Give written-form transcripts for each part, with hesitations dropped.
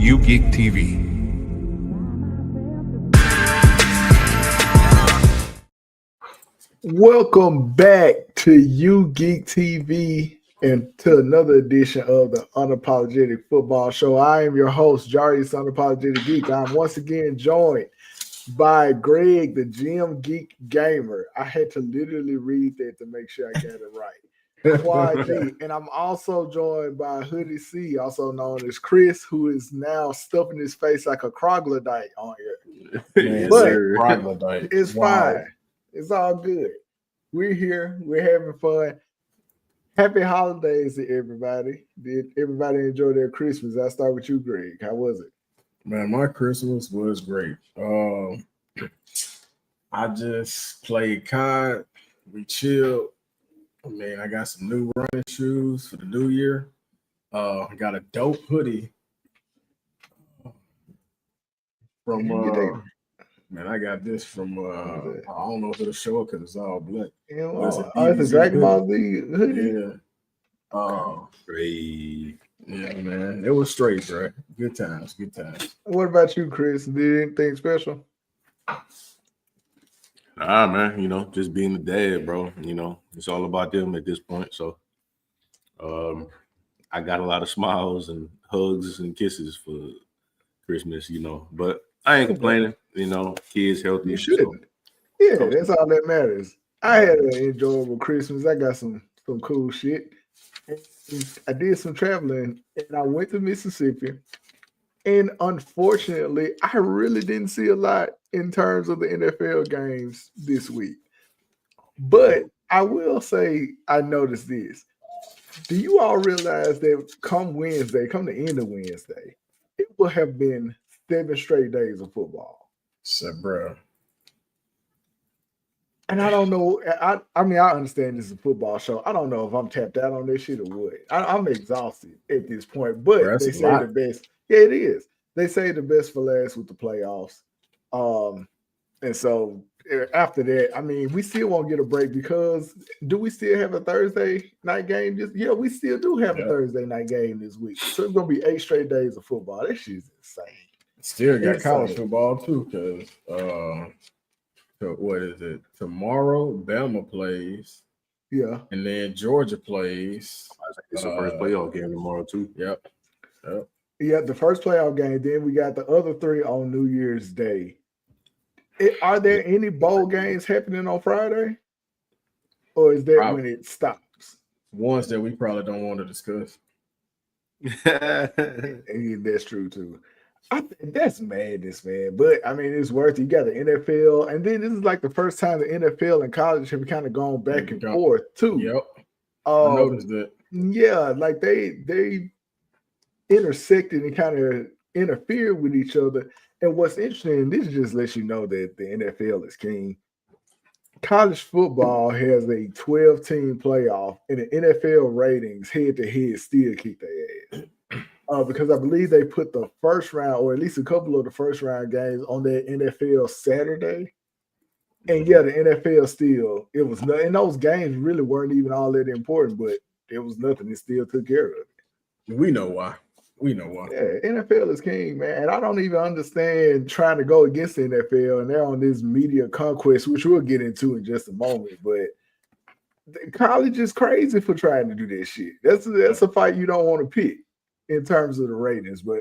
U-GeekTV. Welcome back to U-GeekTV and to another edition of the Unapologetic Football Show. I am your host, Jarius Unapologetic Geek. I'm once again joined by Greg, the Gym Geek Gamer. I had to literally read that to make sure I got it right. Quad G. And I'm also joined by Hoodie C, also known as Chris, who is now stuffing his face like a troglodyte on here. Yes, But troglodyte. It's fine. It's all good. We're here. We're having fun. Happy holidays to everybody. Did everybody enjoy their Christmas? I'll start with you, Greg. How was it? Man, my Christmas was great. I just played COD. We chilled. Man, I got some new running shoes for the new year. I got a dope hoodie from man, I got this from I don't know if it'll show it because it's all black. It's a Dragon Ball Z hoodie. Yeah. Great. Yeah, man. It was straight, right? Good times. What about you, Chris? Did anything special? Nah, man, just being the dad, bro. It's all about them at this point. So I got a lot of smiles and hugs and kisses for Christmas, but I ain't complaining, kids healthy. You should. So. Yeah, that's all that matters. I had an enjoyable Christmas. I got some cool shit. I did some traveling and I went to Mississippi. And unfortunately, I really didn't see a lot in terms of the NFL games this week. But I will say I noticed this. Do you all realize that come the end of Wednesday, it will have been 7 straight days of football? So, bro. And I don't know. I mean, I understand this is a football show. I don't know if I'm tapped out on this shit or what. I'm exhausted at this point. But they say the best. Yeah, it is. They say the best for last with the playoffs. And so after that, I mean, we still won't get a break because do we still have a Thursday night game? We still do have a Thursday night game this week. So it's going to be 8 straight days of football. That shit's insane. Still got college football too because what is it? Tomorrow, Bama plays. Yeah. And then Georgia plays. It's the first playoff game tomorrow too. Yep. Yeah, the first playoff game. Then we got the other 3 on New Year's Day. Are there any bowl games happening on Friday? Or is that when it stops? Ones that we probably don't want to discuss. And that's true too. I think that's madness, man. But I mean, it's worth it. You got the NFL, and then this is like the first time the NFL and college have kind of gone back and forth too. Yep. I noticed that. Yeah, like they intersected and kind of interfered with each other. And what's interesting, this just lets you know that the NFL is king. College football has a 12-team playoff, and the NFL ratings head-to-head still kick their ass. Because I believe they put the first round, or at least a couple of the first round games on that NFL Saturday. And yeah, the NFL still, it was nothing. And those games really weren't even all that important, but it was nothing. It still took care of it. We know why. Yeah, NFL is king, man. And I don't even understand trying to go against the NFL, and they're on this media conquest, which we'll get into in just a moment. But college is crazy for trying to do this shit. That's a fight you don't want to pick in terms of the ratings. But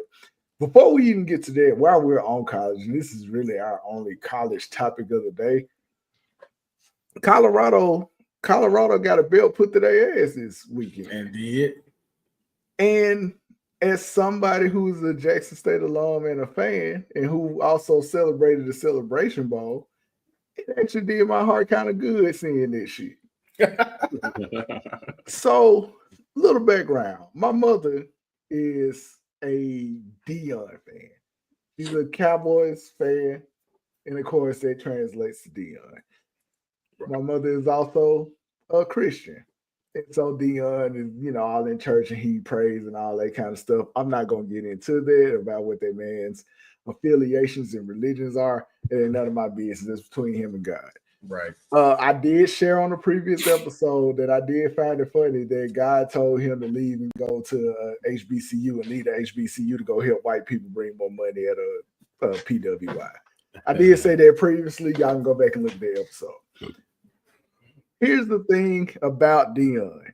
before we even get to that, while we're on college, and this is really our only college topic of the day, Colorado got a belt put to their ass this weekend. And did. And as somebody who's a Jackson State alum and a fan, and who also celebrated the Celebration Bowl, it actually did my heart kind of good seeing this shit. So, little background. My mother is a Deion fan. She's a Cowboys fan, and of course that translates to Deion. My mother is also a Christian, and so Deion is, all in church and he prays and all that kind of stuff. I'm not gonna get into that about what that man's affiliations and religions are. It ain't none of my business. It's between him and God. Right. I did share on the previous episode that I did find it funny that God told him to leave and go to HBCU and leave the HBCU to go help white people bring more money at a PWI. I did say that previously. Y'all can go back and look at the episode. Here's the thing about Dion.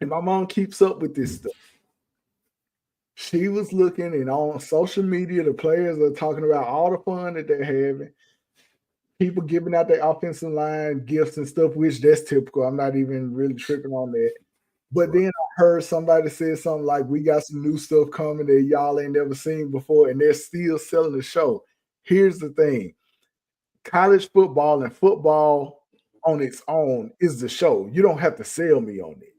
And my mom keeps up with this stuff. She was looking, and on social media, the players are talking about all the fun that they're having. People giving out their offensive line gifts and stuff, which that's typical. I'm not even really tripping on that. But then I heard somebody say something like, we got some new stuff coming that y'all ain't never seen before, and they're still selling the show. Here's the thing. College football and football on its own is the show. You don't have to sell me on it.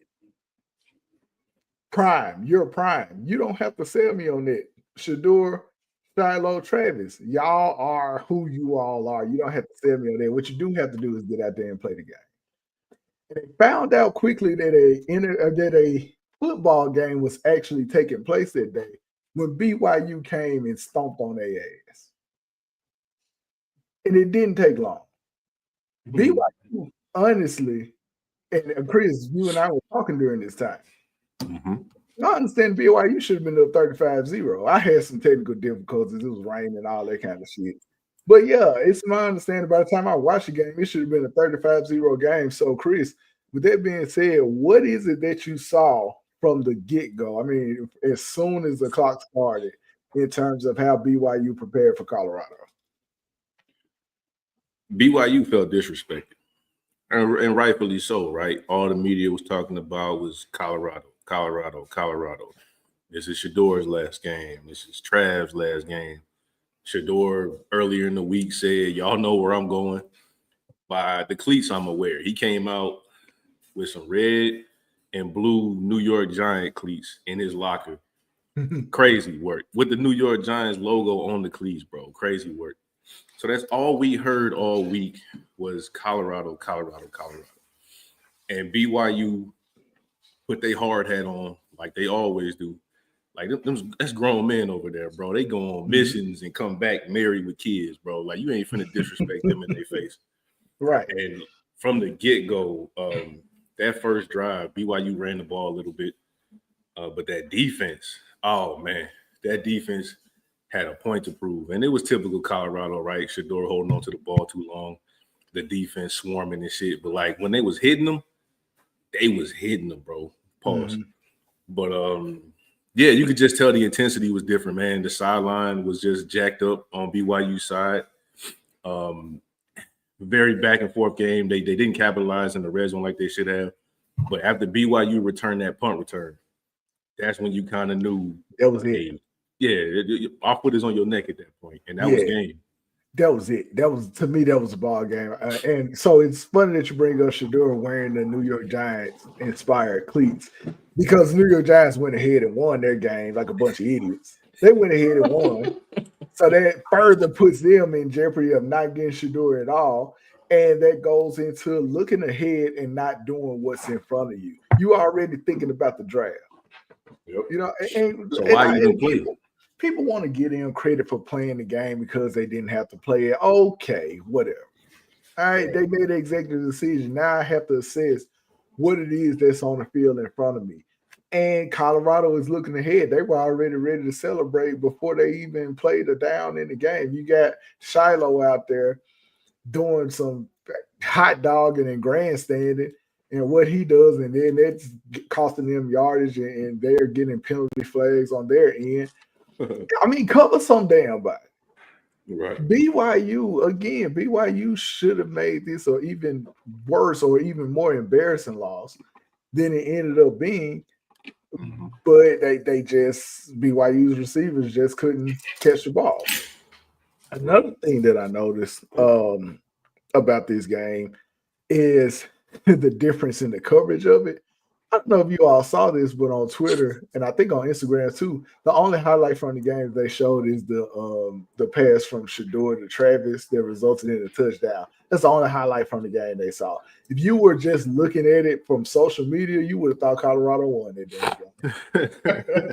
Prime, you're Prime. You don't have to sell me on it. Shador, Shiloh, Travis, y'all are who you all are. You don't have to sell me on that. What you do have to do is get out there and play the game. And they found out quickly that a football game was actually taking place that day when BYU came and stomped on their ass. And it didn't take long. BYU, honestly, and Chris, you and I were talking during this time. I understand BYU should have been up 35-0. I had some technical difficulties. It was raining and all that kind of shit. But yeah, it's my understanding by the time I watched the game, it should have been a 35-0 game. So, Chris, with that being said, what is it that you saw from the get-go? I mean, as soon as the clock started, in terms of how BYU prepared for Colorado? BYU felt disrespected, and rightfully so, right? All the media was talking about was Colorado. This is Shador's last game. This is Trav's last game. Shador earlier in the week said, y'all know where I'm going. By the cleats I'm aware. He came out with some red and blue New York Giant cleats in his locker. Crazy work. With the New York Giants logo on the cleats, bro. Crazy work. So that's all we heard all week was Colorado. And BYU put their hard hat on like they always do. Like, that's grown men over there, bro. They go on missions and come back married with kids, bro. Like, you ain't finna disrespect them in their face. Right. And from the get-go, that first drive, BYU ran the ball a little bit. But that defense, oh, man, that defense had a point to prove. And it was typical Colorado, right? Shador holding on to the ball too long. The defense swarming and shit. But, like, when they was hitting them, bro. Pause. But, yeah, you could just tell the intensity was different, man. The sideline was just jacked up on BYU's side. Very back and forth game. They didn't capitalize in the red zone like they should have. But after BYU returned that punt return, that's when you kind of knew that was it. Yeah, our foot is on your neck at that point, and that was game. That was it. That was, to me, that was a ball game. And so it's funny that you bring up Shador wearing the New York Giants inspired cleats, because New York Giants went ahead and won their game like a bunch of idiots. They went ahead and won. So that further puts them in jeopardy of not getting Shador at all. And that goes into looking ahead and not doing what's in front of you. You already thinking about the draft. Yep. You know, so why you don't play? People want to get in credit for playing the game because they didn't have to play it. Okay, whatever. All right, they made an executive decision. Now I have to assess what it is that's on the field in front of me. And Colorado is looking ahead. They were already ready to celebrate before they even played a down in the game. You got Shiloh out there doing some hot dogging and grandstanding and what he does, and then that's costing them yardage, and they're getting penalty flags on their end. I mean, cover some damn body. Right. BYU should have made this or even worse or even more embarrassing loss than it ended up being. But they just, BYU's receivers just couldn't catch the ball. Another thing that I noticed about this game is the difference in the coverage of it. I don't know if you all saw this, but on Twitter and I think on Instagram too, the only highlight from the game they showed is the pass from Shador to Travis that resulted in a touchdown. That's the only highlight from the game they saw. If you were just looking at it from social media, you would have thought Colorado won it.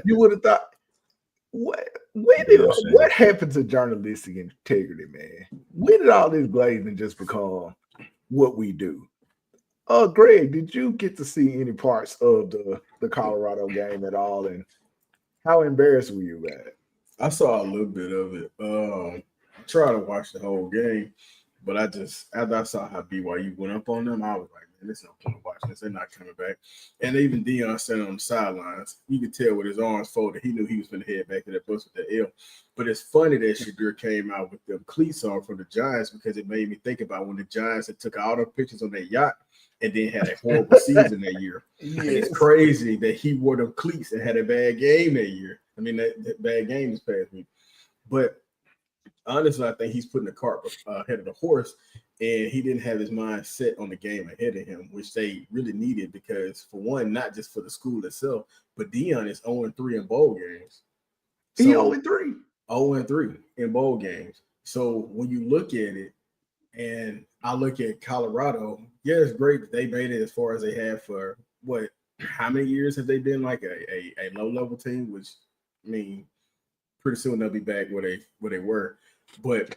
You would have thought What happened to journalistic integrity, man? When did all this glazing just become what we do? Greg, did you get to see any parts of the Colorado game at all? And how embarrassed were you about it? I saw a little bit of it. I tried to watch the whole game, but after I saw how BYU went up on them, I was like, man, there's no point watching this. They're not coming back. And even Deion standing on the sidelines, you could tell with his arms folded, he knew he was going to head back to that bus with the L. But it's funny that Shadur came out with them cleats on from the Giants because it made me think about when the Giants had took all the pictures on their yacht and then had a horrible season that year. Yes. And it's crazy that he wore them cleats and had a bad game that year. I mean, that bad game this past week. But honestly, I think he's putting the cart ahead of the horse, and he didn't have his mind set on the game ahead of him, which they really needed because, for one, not just for the school itself, but Deion is 0-3 in bowl games. So, he 0-3? 0-3 in bowl games. So when you look at it, and I look at Colorado, yeah, it's great that they made it as far as they have for what? How many years have they been like a low-level team, which – I mean, pretty soon they'll be back where they were. But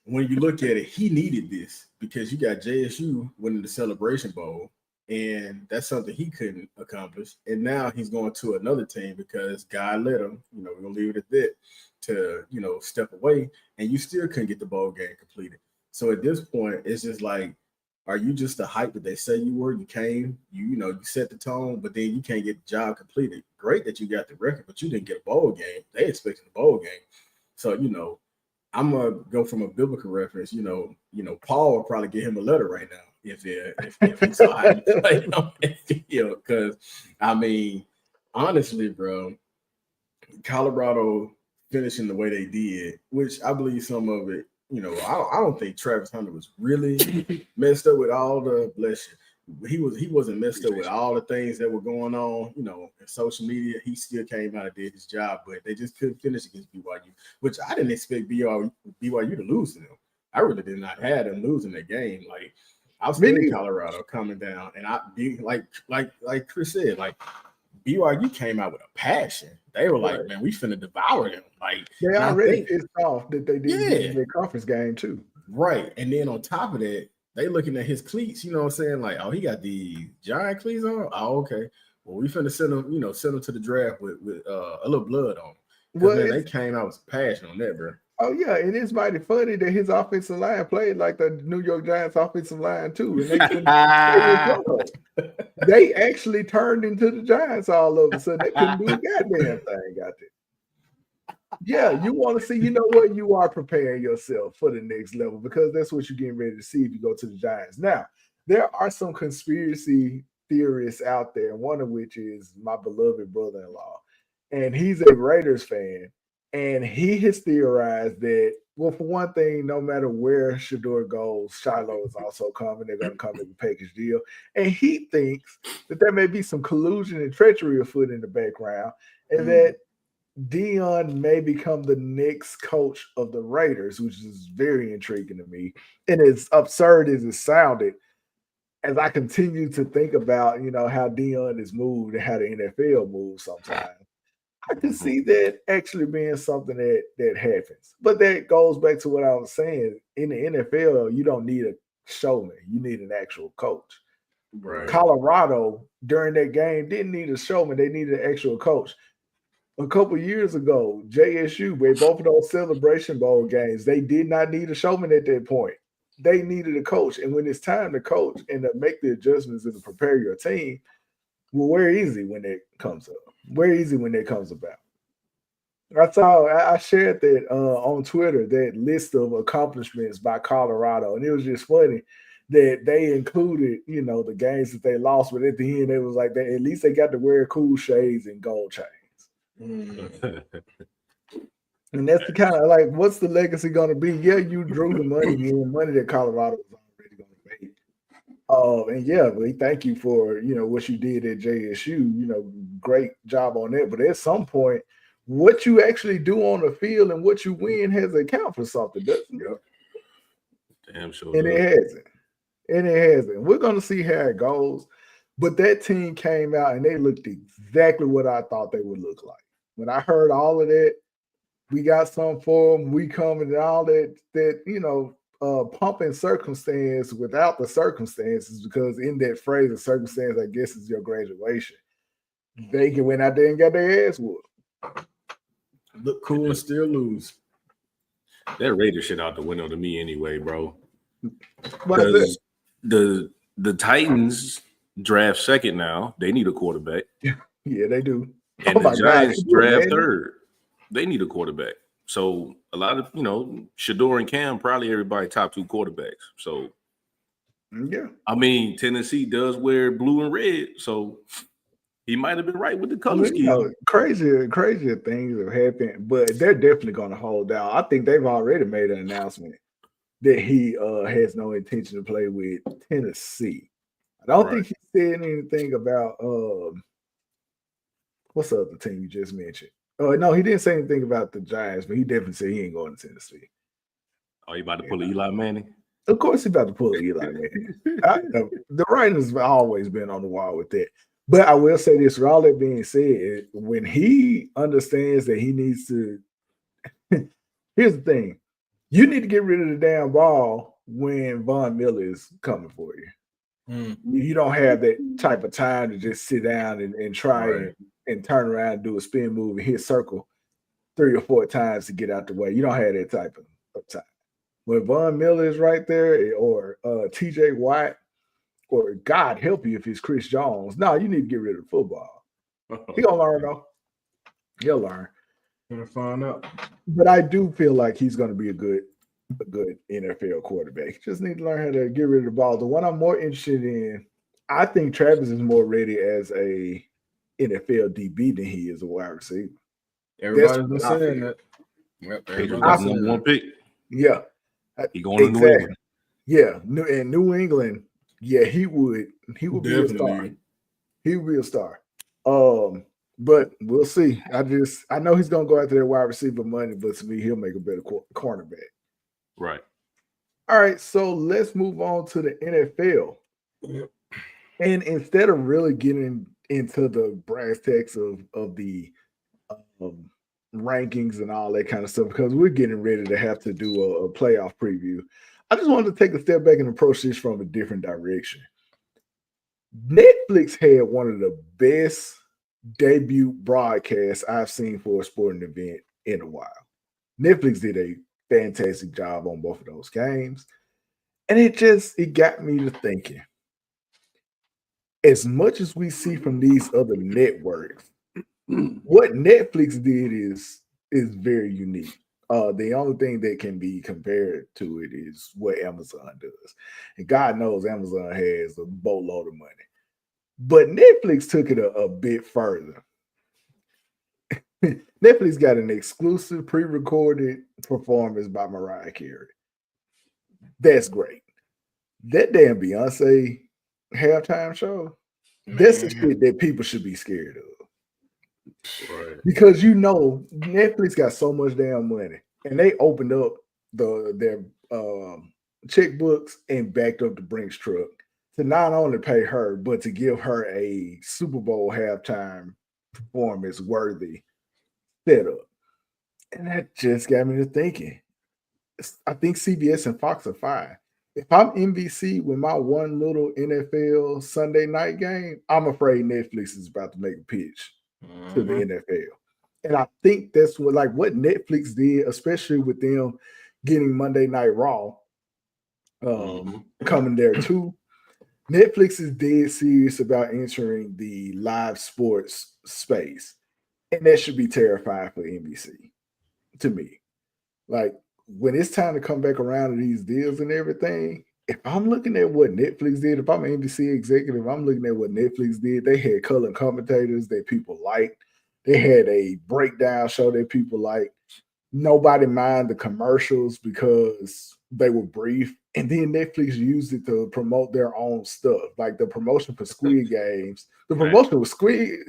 when you look at it, he needed this because you got JSU winning the Celebration Bowl, and that's something he couldn't accomplish. And now he's going to another team because God let him, we're going to leave it at that, to, step away, and you still couldn't get the bowl game completed. So at this point, it's just like, are you just the hype that they say you were? You came, you set the tone, but then you can't get the job completed. Great that you got the record, but you didn't get a bowl game. They expected a bowl game. So, I'm gonna go from a biblical reference. Paul would probably give him a letter right now if he saw how you played on that field. Because I mean, honestly, bro, Colorado finishing the way they did, which I believe some of it. I don't think Travis Hunter was really messed up with all the He wasn't messed up with all the things that were going on, in social media. He still came out and did his job, but they just couldn't finish against BYU, which I didn't expect BYU to lose to them. I really did not have them losing the game. Like I was in Colorado coming down, and I like Chris said, like BYU came out with a passion. They were like, man, we finna devour them. Like they already pissed off that they didn't win their conference game too. Right. And then on top of that, they looking at his cleats, you know what I'm saying? Like, oh, he got the giant cleats on. Oh, okay. Well, we finna send him to the draft with a little blood on. Well, man, they came out with passion on that, bro. Oh, yeah. It is mighty funny that his offensive line played like the New York Giants offensive line, too. And they actually turned into the Giants all of a sudden. They couldn't do a goddamn thing out there. Yeah, you want to see, you know what? You are preparing yourself for the next level because that's what you're getting ready to see if you go to the Giants. Now, there are some conspiracy theorists out there, one of which is my beloved brother-in-law. And he's a Raiders fan. And he has theorized that, well, for one thing, no matter where Shedeur goes, Shiloh is also coming. They're going to come in a package deal. And he thinks that there may be some collusion and treachery afoot in the background, and that Deion may become the next coach of the Raiders, which is very intriguing to me. And as absurd as it sounded, as I continue to think about, how Deion is moved and how the NFL moves sometimes, I can see that actually being something that happens. But that goes back to what I was saying. In the NFL, you don't need a showman. You need an actual coach. Right. Colorado, during that game, didn't need a showman. They needed an actual coach. A couple years ago, JSU, where both of those Celebration Bowl games, they did not need a showman at that point. They needed a coach. And when it's time to coach and to make the adjustments and to prepare your team, well, we're easy when it comes up. We're easy when it comes about. I shared that on Twitter, that list of accomplishments by Colorado. And it was just funny that they included, the games that they lost. But at the end, it was like, at least they got to wear cool shades and gold chains. And that's the kind of like, what's the legacy going to be? Yeah, you drew the money in, money that Colorado was already going to make. And yeah, we thank you for, what you did at JSU, great job on that. But at some point, what you actually do on the field and what you win has to account for something, doesn't it? Damn sure. And it hasn't. And it hasn't. We're going to see how it goes. But that team came out and they looked exactly what I thought they would look like. When I heard all of that, we got some for him, we coming and all that, pumping circumstance without the circumstances, because in that phrase, the circumstance, I guess, is your graduation. They can went out there and got their ass whooped. Look cool and still lose. That Raider shit out the window to me anyway, bro. But Because the Titans draft second now. They need a quarterback. yeah, they do. And the Giants draft man. third. They need a quarterback. So a lot of, Shador and Cam, probably everybody top 2 quarterbacks. So, yeah. I mean, Tennessee does wear blue and red. So he might have been right with the color scheme. Crazier things have happened, but they're definitely going to hold out. I think they've already made an announcement that he has no intention to play with Tennessee. I don't think he said anything about what's the other team you just mentioned? No, he didn't say anything about the Giants, but he definitely said he ain't going to Tennessee. Oh, you about to pull Eli Manning? Of course, he's about to pull Eli Manning. The writing's have always been on the wall with that. But I will say this: with all that being said, when he understands that he needs to, here's the thing: you need to get rid of the damn ball when Von Miller is coming for you. You don't have that type of time to just sit down and try and turn around and do a spin move and hit circle 3 or 4 times to get out the way. You don't have that type of time. When Von Miller is right there, or TJ Watt, or God help you if it's Chris Jones, no, you need to get rid of the football. He'll learn though. He'll learn. Gonna find out. But I do feel like he's going to be a good NFL quarterback. He just need to learn how to get rid of the ball. The one I'm more interested in, I think Travis is more ready as a NFL DB than he is a wide receiver. Everybody's been saying that. Yep, everybody's number 1 pick. Yeah. He going to New England. Yeah. In New England, yeah, he would be a star. He would be a star. But we'll see. I know he's gonna go after that wide receiver money, but to me, he'll make a better cornerback. Right. All right, so let's move on to the NFL. And instead of really getting into the brass tacks of the rankings and all that kind of stuff, because we're getting ready to have to do a playoff preview, I just wanted to take a step back and approach this from a different direction. Netflix had one of the best debut broadcasts I've seen for a sporting event in a while. Netflix did a fantastic job on both of those games. And it got me to thinking. As much as we see from these other networks, what Netflix did is very unique. The only thing that can be compared to it is what Amazon does. And God knows Amazon has a boatload of money. But Netflix took it a bit further. Netflix got an exclusive pre-recorded performance by Mariah Carey. That's great. That damn Beyonce halftime show, that's the shit that people should be scared of. Right. Because Netflix got so much damn money, and they opened up their checkbooks and backed up the Brinks truck to not only pay her, but to give her a Super Bowl halftime performance worthy setup. And that just got me to thinking. I think CBS and Fox are fine. If I'm NBC with my one little NFL Sunday night game, I'm afraid Netflix is about to make a pitch to the NFL. And I think that's what Netflix did, especially with them getting Monday Night Raw coming there too. Netflix is dead serious about entering the live sports space. And that should be terrifying for NBC, to me. Like, when it's time to come back around to these deals and everything, if I'm looking at what Netflix did, if I'm an NBC executive, I'm looking at what Netflix did. They had color commentators that people liked. They had a breakdown show that people liked. Nobody minded the commercials because they were brief. And then Netflix used it to promote their own stuff. Like the promotion for Squid Games. The promotion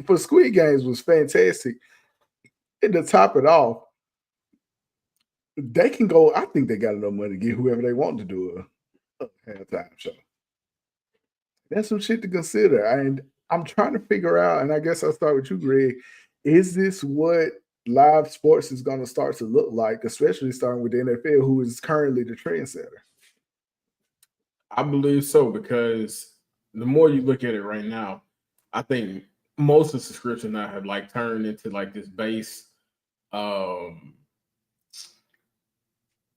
for Squid Games was fantastic. And to top it off, they can go. I think they got enough money to get whoever they want to do a halftime show. That's some shit to consider. And I'm trying to figure out, and I guess I'll start with you, Greg. Is this what live sports is going to start to look like, especially starting with the NFL, who is currently the trendsetter. I believe so, because the more you look at it right now, I think most of the subscriptions now have like turned into like this base.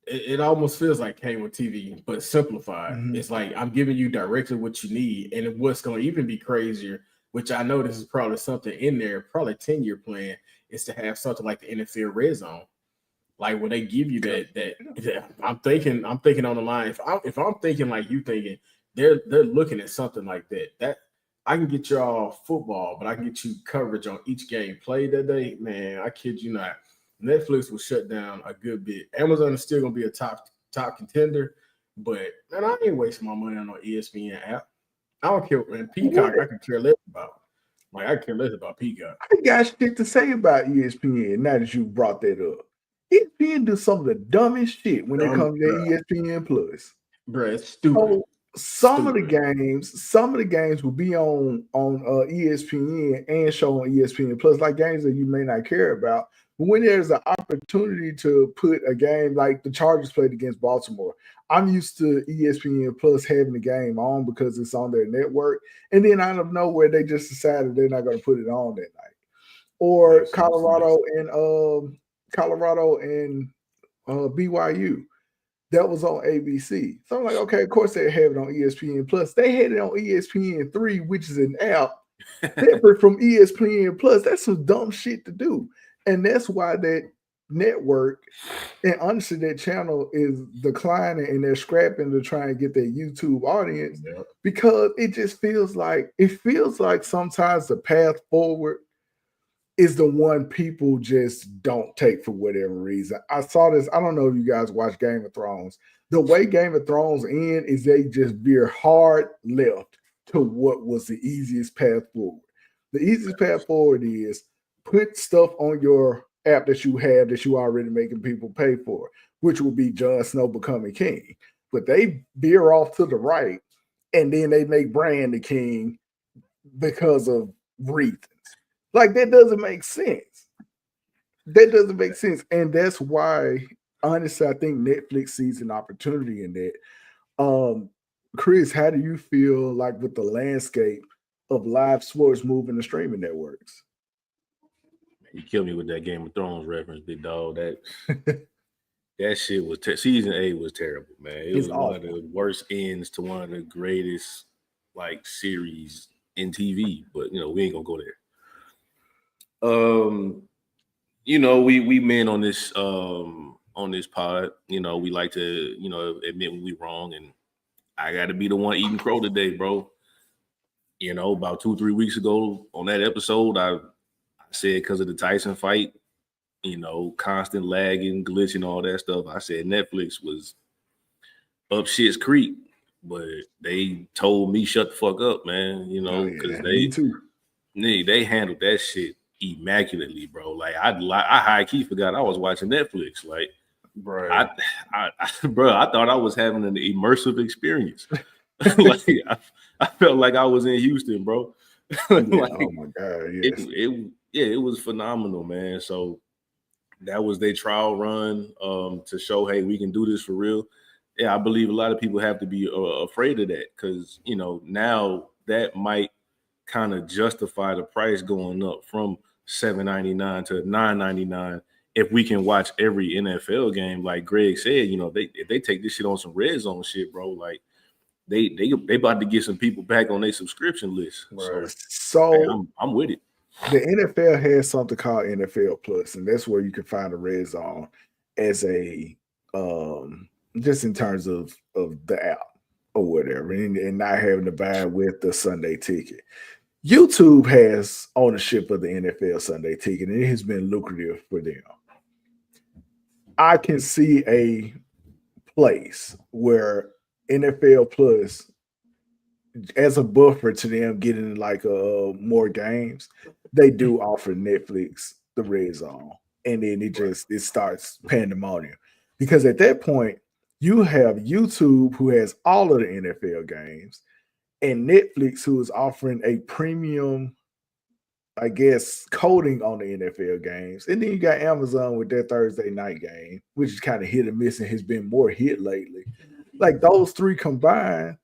It almost feels like cable TV, but simplified. Mm-hmm. It's like I'm giving you directly what you need, and what's going to even be crazier, which I know this is probably something in there, probably 10-year plan, is to have something like the NFL Red Zone. Like when they give you that I'm thinking on the line. If I'm thinking like you thinking, they're looking at something like that. That I can get y'all football, but I can get you coverage on each game played that day. Man, I kid you not. Netflix will shut down a good bit. Amazon is still gonna be a top contender, but man, I ain't wasting my money on no ESPN app. I don't care. And Peacock, I can care less about. Like I care less about Peacock. I got shit to say about ESPN now that you brought that up. ESPN do some of the dumbest shit when it comes to ESPN Plus. Bro, it's stupid. So some of the games will be on ESPN and show on ESPN Plus, like games that you may not care about. But when there's an opportunity to put a game like the Chargers played against Baltimore, I'm used to ESPN Plus having the game on because it's on their network. And then out of nowhere, they just decided they're not going to put it on that night. Or Colorado and BYU. That was on ABC. So I'm like, okay, of course they have it on ESPN Plus. They had it on ESPN3, which is an app separate from ESPN Plus. That's some dumb shit to do. And that's why that network and honestly that channel is declining, and they're scrapping to try and get their YouTube audience because it just feels like sometimes the path forward is the one people just don't take for whatever reason. I saw this. I don't know if you guys watch Game of Thrones. The way Game of Thrones end is they just veer hard left to what was the easiest path forward. The easiest path forward is put stuff on your app that you have that you already making people pay for, which will be Jon Snow becoming king. But they veer off to the right, and then they make Bran the king because of reasons. Like, that doesn't make sense. That doesn't make sense. And that's why, honestly, I think Netflix sees an opportunity in that. Chris, how do you feel like with the landscape of live sports moving to streaming networks? You killed me with that Game of Thrones reference, big dog. That shit was season 8 was terrible, man. It was awful. One of the worst ends to one of the greatest like series in TV. But we ain't gonna go there. We men on this pod, we like to admit when we wrong, and I got to be the one eating crow today, bro. About 2-3 weeks ago on that episode, I said because of the Tyson fight, constant lagging, glitching, all that stuff. I said Netflix was up shit's creek, but they told me shut the fuck up, man. Because they handled that shit immaculately, bro. Like I high key forgot I was watching Netflix. Like, bro, I thought I was having an immersive experience. Like I felt like I was in Houston, bro. Like, oh my god, yes. It was phenomenal, man. So that was their trial run to show, hey, we can do this for real. Yeah, I believe a lot of people have to be afraid of that because now that might kind of justify the price going up from $7.99 to $9.99 if we can watch every NFL game. Like Greg said, if they take this shit on some red zone shit, bro, like they about to get some people back on their subscription list. Right. So hey, I'm with it. The NFL has something called NFL Plus, and that's where you can find the red zone as a just in terms of the app or whatever, and not having to buy with the Sunday ticket. YouTube has ownership of the NFL Sunday ticket, and it has been lucrative for them. I can see a place where NFL Plus, as a buffer to them getting like more games, they do offer Netflix the red zone, and then it starts pandemonium because at that point you have YouTube who has all of the NFL games, and Netflix who is offering a premium I guess, coding on the NFL games. And then you got Amazon with their Thursday night game, which is kind of hit and miss and has been more hit lately. Like those three combined,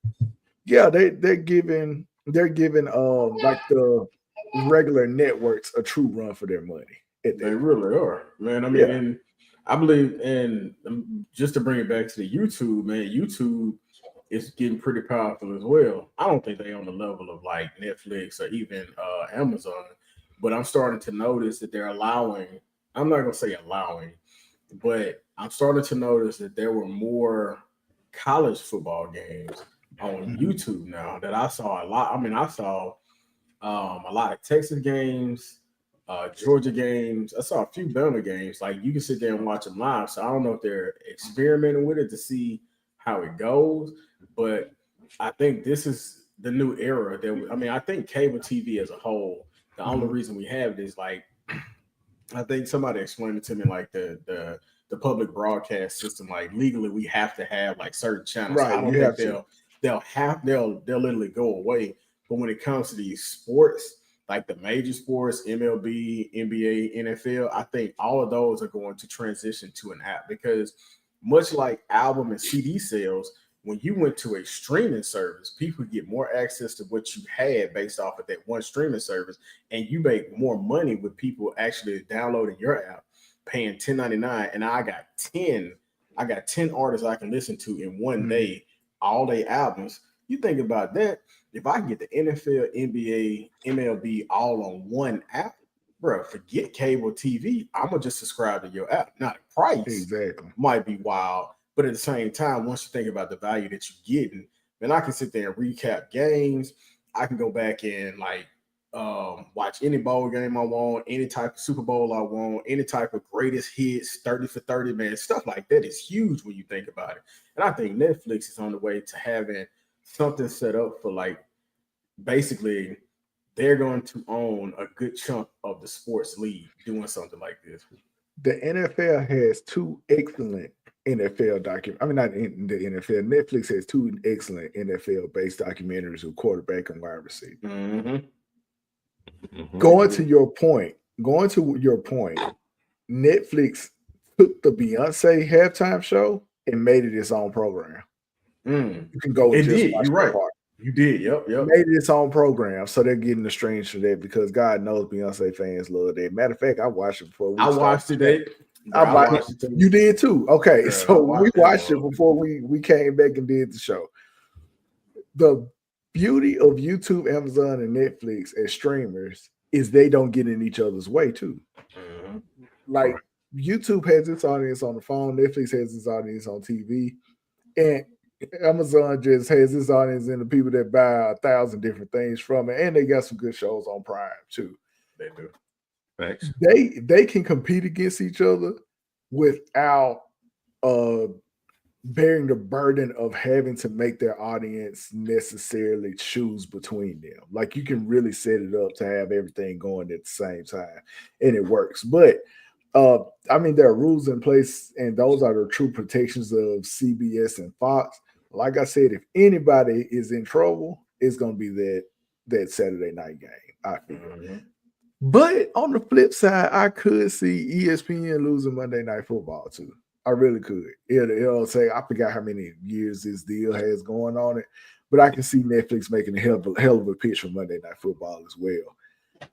yeah, they're giving like the regular networks a true run for their money. They really are, man. I mean, Yeah. and I believe, and just to bring it back to the YouTube, man, YouTube is getting pretty powerful as well. I don't think they on the level of like Netflix or even Amazon, but I'm starting to notice that they're allowing. I'm not gonna say allowing, but I'm starting to notice that there were more college football games on YouTube now that I saw a lot. I mean, I saw a lot of Texas games, Georgia games. I saw a few Bama games. Like you can sit there and watch them live. So I don't know if they're experimenting with it to see how it goes, but I think this is the new era. I think cable TV as a whole. The only reason we have it is like I think somebody explained it to me like the public broadcast system. Like legally, we have to have like certain channels. Right, I don't think they'll literally go away. But when it comes to these sports, like the major sports, MLB, NBA, NFL, I think all of those are going to transition to an app because much like album and CD sales, when you went to a streaming service, people get more access to what you had based off of that one streaming service, and you make more money with people actually downloading your app, paying $10.99, and I got 10 artists I can listen to in one day, all their albums. You think about that. If I can get the NFL, NBA, MLB all on one app, bro, forget cable TV. I'm gonna just subscribe to your app. Now the price might be wild, but at the same time, once you think about the value that you're getting, then I can sit there and recap games. I can go back and like watch any bowl game I want, any type of Super Bowl I want, any type of greatest hits, 30 for 30, man. Stuff like that is huge when you think about it. And I think Netflix is on the way to having something set up for like basically they're going to own a good chunk of the sports league doing something like this. The NFL has two excellent NFL documentaries. I mean, not in the NFL. Netflix has two excellent NFL-based documentaries of quarterback and wide receiver. Going to your point, Netflix took the Beyonce halftime show and made it its own program. You can go and just watch You're right. part. You did. Yep. Made it its own program, so they're getting the streams for that because God knows Beyonce fans love that. Matter of fact, I watched it before. I watched it. You did too. Okay, Girl, so we watched it before we came back and did the show. The beauty of YouTube, Amazon, and Netflix as streamers is they don't get in each other's way too. Like YouTube has its audience on the phone, Netflix has its audience on TV, and Amazon just has its audience in the people that buy 1,000 different things from it, and they got some good shows on Prime too. They do. Thanks. They can compete against each other without bearing the burden of having to make their audience necessarily choose between them. Like you can really set it up to have everything going at the same time, and it works. But I mean, there are rules in place, and those are the true protections of CBS and Fox. Like I said, if anybody is in trouble, it's going to be that Saturday night game, I feel. But on the flip side, I could see ESPN losing Monday Night Football too. I really could. It'll say, I forgot how many years this deal has going on it, but I can see Netflix making a hell of a pitch for Monday Night Football as well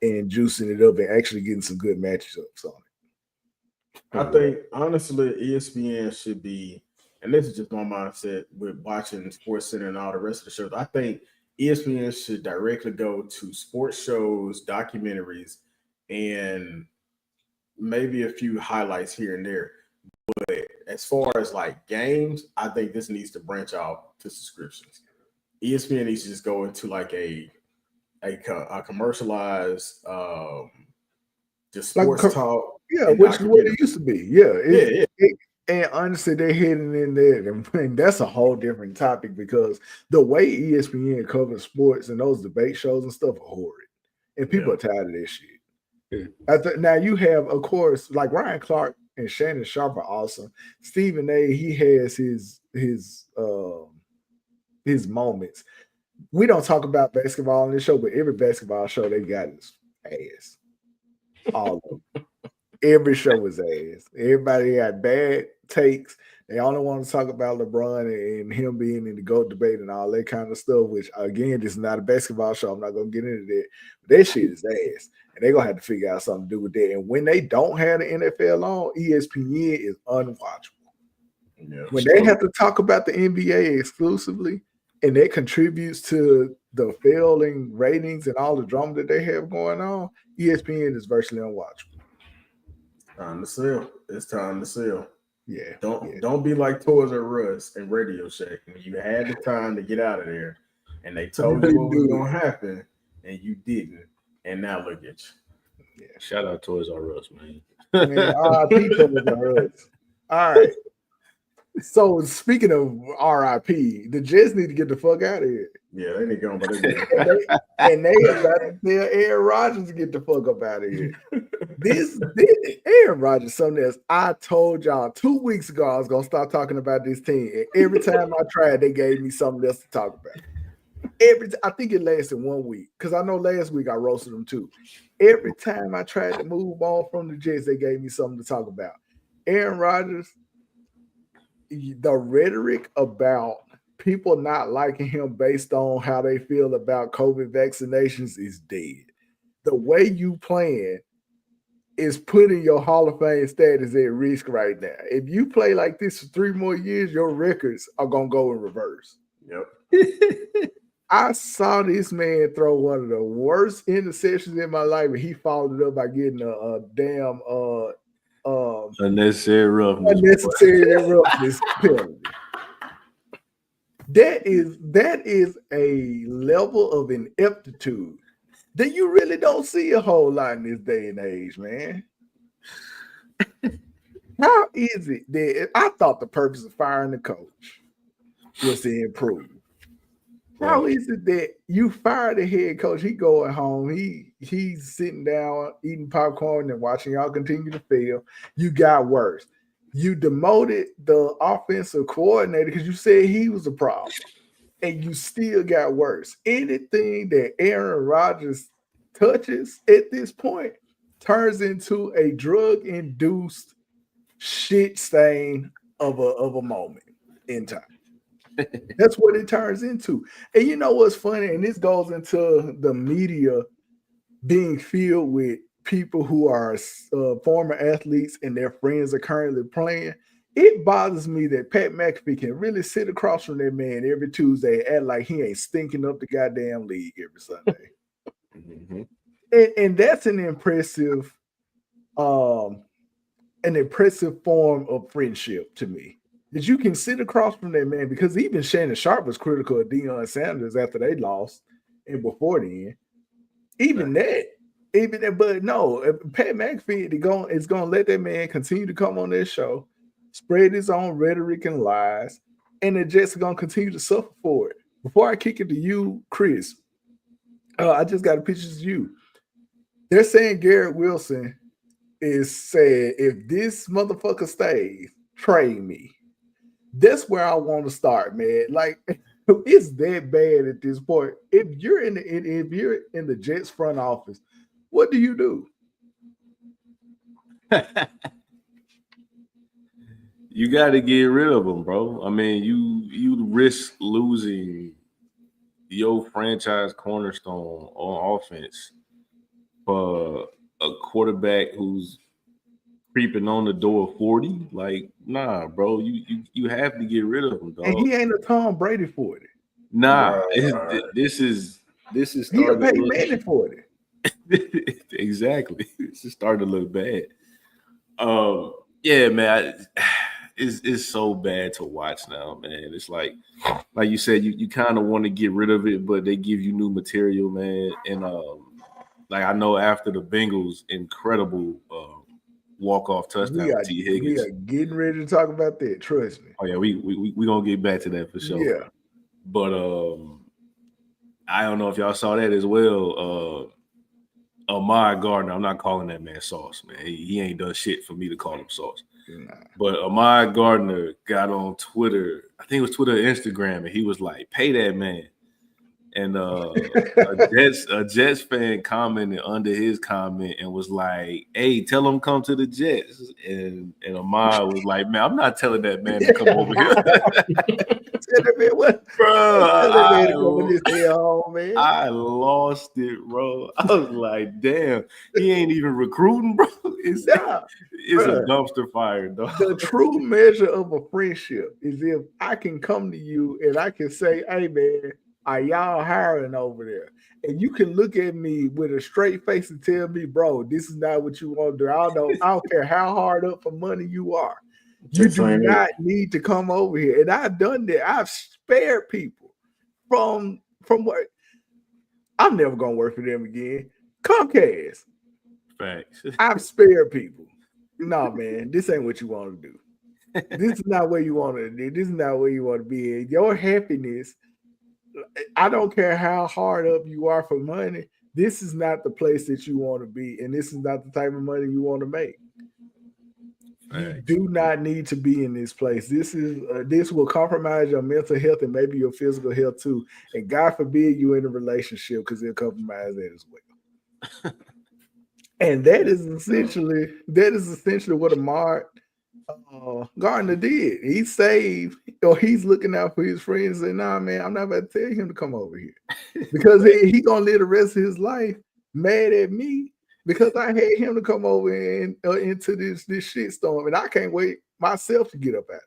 and juicing it up and actually getting some good matchups on it. I think, honestly, ESPN should be, and this is just my mindset with watching SportsCenter and all the rest of the shows, I think ESPN should directly go to sports shows, documentaries, and maybe a few highlights here and there. But as far as like games, I think this needs to branch out to subscriptions. ESPN needs to just go into like a commercialized just sports like, talk. Yeah, which is what it used to be. Yeah. And honestly, they're heading in there, and that's a whole different topic because the way ESPN covers sports and those debate shows and stuff are horrid, and people are tired of this shit. Now you have, of course, like Ryan Clark and Shannon Sharp are awesome. Stephen A. He has his moments. We don't talk about basketball on this show, but every basketball show they got is ass. All of them. Every show was ass. Everybody had bad takes. They only want to talk about LeBron and him being in the GOAT debate and all that kind of stuff, which, again, this is not a basketball show. I'm not going to get into that. But that shit is ass. And they're going to have to figure out something to do with that. And when they don't have the NFL on, ESPN is unwatchable. Yeah, when they have to talk about the NBA exclusively and that contributes to the failing ratings and all the drama that they have going on, ESPN is virtually unwatchable. Time to sell. It's time to sell. Yeah. Don't be like Toys R Us and Radio Shack when you had the time to get out of there and they told you what was gonna happen and you didn't. And now look at you. Yeah. Shout out Toys R Us, man. RIP Toys R Us. All right. So speaking of RIP, the Jets need to get the fuck out of here. Yeah, they need to go on, but and they about to tell Aaron Rodgers to get the fuck up out of here. This Aaron Rodgers, something else. I told y'all 2 weeks ago I was gonna start talking about this team, and every time I tried, they gave me something else to talk about. I think it lasted 1 week because I know last week I roasted them too. Every time I tried to move on from the Jets, they gave me something to talk about. Aaron Rodgers, the rhetoric about people not liking him based on how they feel about COVID vaccinations is dead. The way you playing is putting your Hall of Fame status at risk right now. If you play like this for 3 more years, your records are going to go in reverse. Yep. I saw this man throw one of the worst interceptions in my life, and he followed it up by getting a damn unnecessary roughness penalty. That is a level of ineptitude that you really don't see a whole lot in this day and age, man. How is it that I thought the purpose of firing the coach was to improve? How is it that you fire the head coach? He going home. He's sitting down eating popcorn and watching y'all continue to fail. You got worse. You demoted the offensive coordinator because you said he was a problem, and you still got worse. Anything that Aaron Rodgers touches at this point turns into a drug-induced shit stain of a moment in time. That's what it turns into. And you know what's funny? And this goes into the media being filled with people who are former athletes and their friends are currently playing. It bothers me that Pat McAfee can really sit across from that man every Tuesday and act like he ain't stinking up the goddamn league every Sunday. Mm-hmm. And that's an impressive form of friendship to me. That you can sit across from that man, because even Shannon Sharp was critical of Deion Sanders after they lost and before then. But no, Pat McAfee is going to let that man continue to come on their show, spread his own rhetoric and lies, and the Jets are going to continue to suffer for it. Before I kick it to you, Chris, I just got a picture of you. They're saying Garrett Wilson is saying, if this motherfucker stays, trade me. That's where I want to start, man. Like, it's that bad at this point. If you're in the Jets front office, what do you do? You got to get rid of him, bro. I mean, you risk losing your franchise cornerstone on offense for a quarterback who's creeping on the door of 40. Like, nah, bro. You have to get rid of him, dog. And he ain't a Tom Brady 40. Nah, this is he a Peyton Manning 40. Exactly. It's starting to look bad. Yeah, man. It's so bad to watch now, man. It's like you said, you kind of want to get rid of it, but they give you new material, man. And like, I know after the Bengals' incredible walk-off touchdown with T. Higgins. We are getting ready to talk about that. Trust me. Oh yeah, we gonna get back to that for sure. Yeah. But I don't know if y'all saw that as well. Ahmad Gardner, I'm not calling that man Sauce, man. He ain't done shit for me to call him Sauce. Nah. But Ahmad Gardner got on Twitter, I think it was Twitter or Instagram, and he was like, pay that man. And a Jets fan commented under his comment and was like, "Hey, tell him come to the Jets." And Ahmad was like, "Man, I'm not telling that man to come over here." Tell that man what? Bro, Tell that man to come with this hell home, man. I lost it, bro. I was like, "Damn, he ain't even recruiting, bro." It's Nah, a bruh. dumpster fire, dog. The true measure of a friendship is if I can come to you and I can say, "Hey, man, are y'all hiring over there?" And you can look at me with a straight face and tell me, "Bro, this is not what you want to do. I don't care how hard up for money you are. You do not need to come over here." And I've done that. I've spared people from what I'm never gonna work for them again. Comcast. Facts. I've spared people. No, man, this ain't what you want to do. This is not where you want to do. This is not where you want to be in. Your happiness, I don't care how hard up you are for money. This is not the place that you want to be, and this is not the type of money you want to make. You do not need to be in this place. This will compromise your mental health and maybe your physical health too. And God forbid you in a relationship because it'll compromise that as well. And that is essentially what Ahmad Gardner did. He saved, or he's looking out for his friends and nah, man, I'm not about to tell him to come over here because he gonna live the rest of his life mad at me because I had him to come over and into this shitstorm, and I can't wait myself to get up out of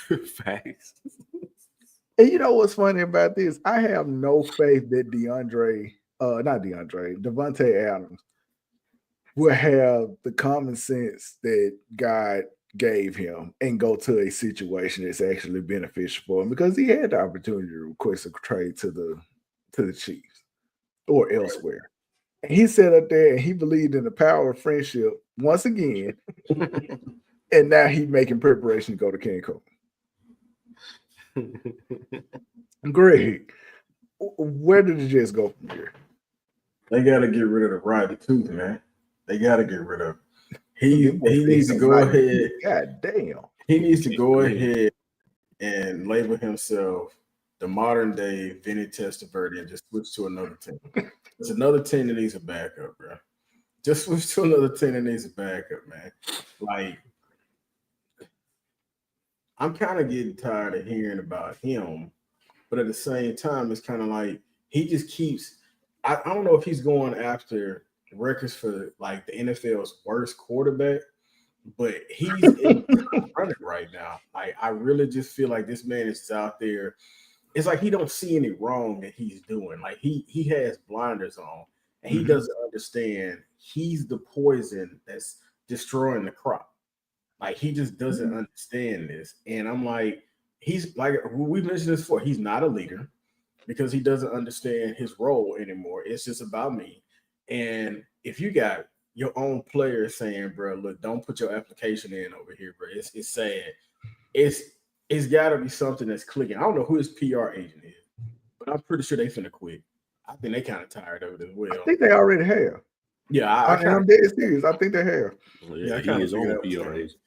here. Facts. And you know what's funny about this? I have no faith that Devontae Adams will have the common sense that God gave him and go to a situation that's actually beneficial for him because he had the opportunity to request a trade to the Chiefs or elsewhere. And he sat up there and he believed in the power of friendship once again. And now he's making preparation to go to Cancun. Greg, where did the Jets go from here? They got to get rid of the Rodgers too, man. They got to get rid of him. He needs to go ahead. God damn. He needs to go ahead and label himself the modern day Vinny Testaverde and just switch to another team. There's another team that needs a backup, bro. Just switch to another team that needs a backup, man. Like, I'm kind of getting tired of hearing about him, but at the same time, it's kind of like he just keeps. I don't know if he's going after records for like the NFL's worst quarterback, but he's running right now. Like, I really just feel like this man is out there. It's like he don't see any wrong that he's doing. Like he has blinders on, and he doesn't understand he's the poison that's destroying the crop. Like, he just doesn't understand this. And I'm like, he's like, we mentioned this before, he's not a leader because he doesn't understand his role anymore. It's just about me. And if you got your own players saying, bro, look, don't put your application in over here, bro. It's sad. It's got to be something that's clicking. I don't know who his PR agent is, but I'm pretty sure they finna quit. I think they kind of tired of it as well. I think they already have. Yeah, I'm dead serious. I think they have. Yeah, he is on PR agent.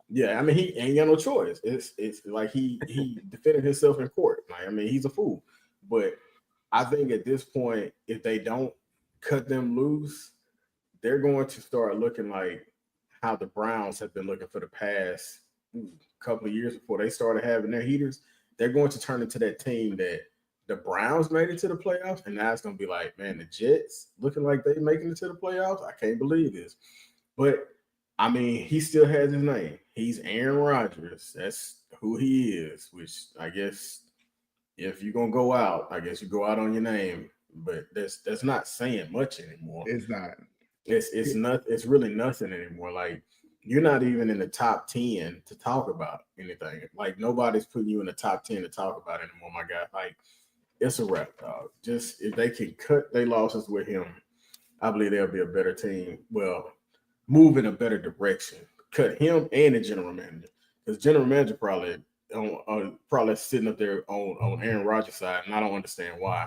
Yeah, I mean, he ain't got no choice. It's like he defended himself in court. Like, I mean, he's a fool. But I think at this point, if they don't cut them loose, they're going to start looking like how the Browns have been looking for the past couple of years before they started having their heaters. They're going to turn into that team that the Browns made it to the playoffs, and now it's going to be like, man, the Jets looking like they making it to the playoffs. I can't believe this. But I mean, he still has his name. He's Aaron Rodgers. That's who he is, which I guess if you're going to go out, I guess you go out on your name. But that's not saying much anymore. It's not. It's not. It's really nothing anymore. Like, you're not even in the top 10 to talk about anything. Like, nobody's putting you in the top 10 to talk about anymore, my guy. Like, it's a wrap, dog. Just if they can cut their losses with him, I believe they'll be a better team. Well, move in a better direction. Cut him and the general manager, because general manager probably sitting up there on Aaron Rodgers' side, and I don't understand why.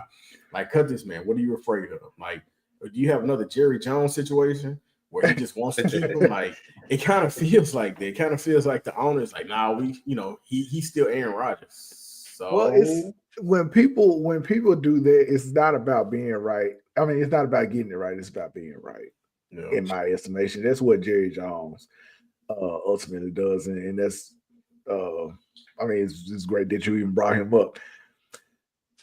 Like, cut this man. What are you afraid of? Like, do you have another Jerry Jones situation where he just wants to keep him? Like, it kind of feels like that. It kind of feels like the owner's like, nah, he's still Aaron Rodgers. So, well, when people do that, it's not about being right. I mean, it's not about getting it right. It's about being right. Yeah. In my estimation, that's what Jerry Jones ultimately does, and that's. I mean, it's great that you even brought him up.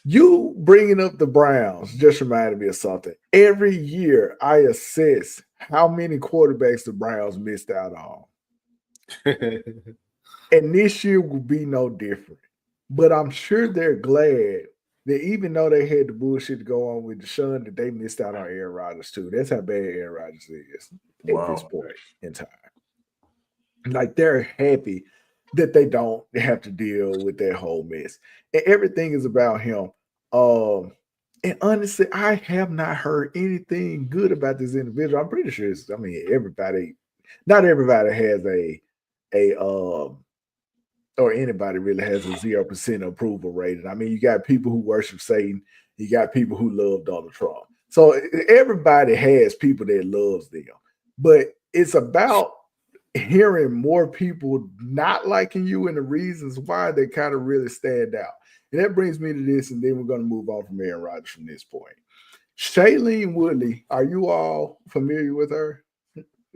You bringing up the Browns just reminded me of something. Every year, I assess how many quarterbacks the Browns missed out on, and this year will be no different. But I'm sure they're glad that even though they had the bullshit to go on with Deshaun, that they missed out on Aaron Rodgers too. That's how bad Aaron Rodgers is at this Wow. point in time. Like they're happy that they don't have to deal with that whole mess. And everything is about him. And honestly, I have not heard anything good about this individual. I'm pretty sure it's, I mean, not everybody has a or anybody really has a 0% approval rating. I mean, you got people who worship Satan, you got people who love Donald Trump. So everybody has people that loves them. But it's about hearing more people not liking you and the reasons why they kind of really stand out. And that brings me to this, and then we're going to move on from Aaron Rodgers from this point. Shailene Woodley, are you all familiar with her?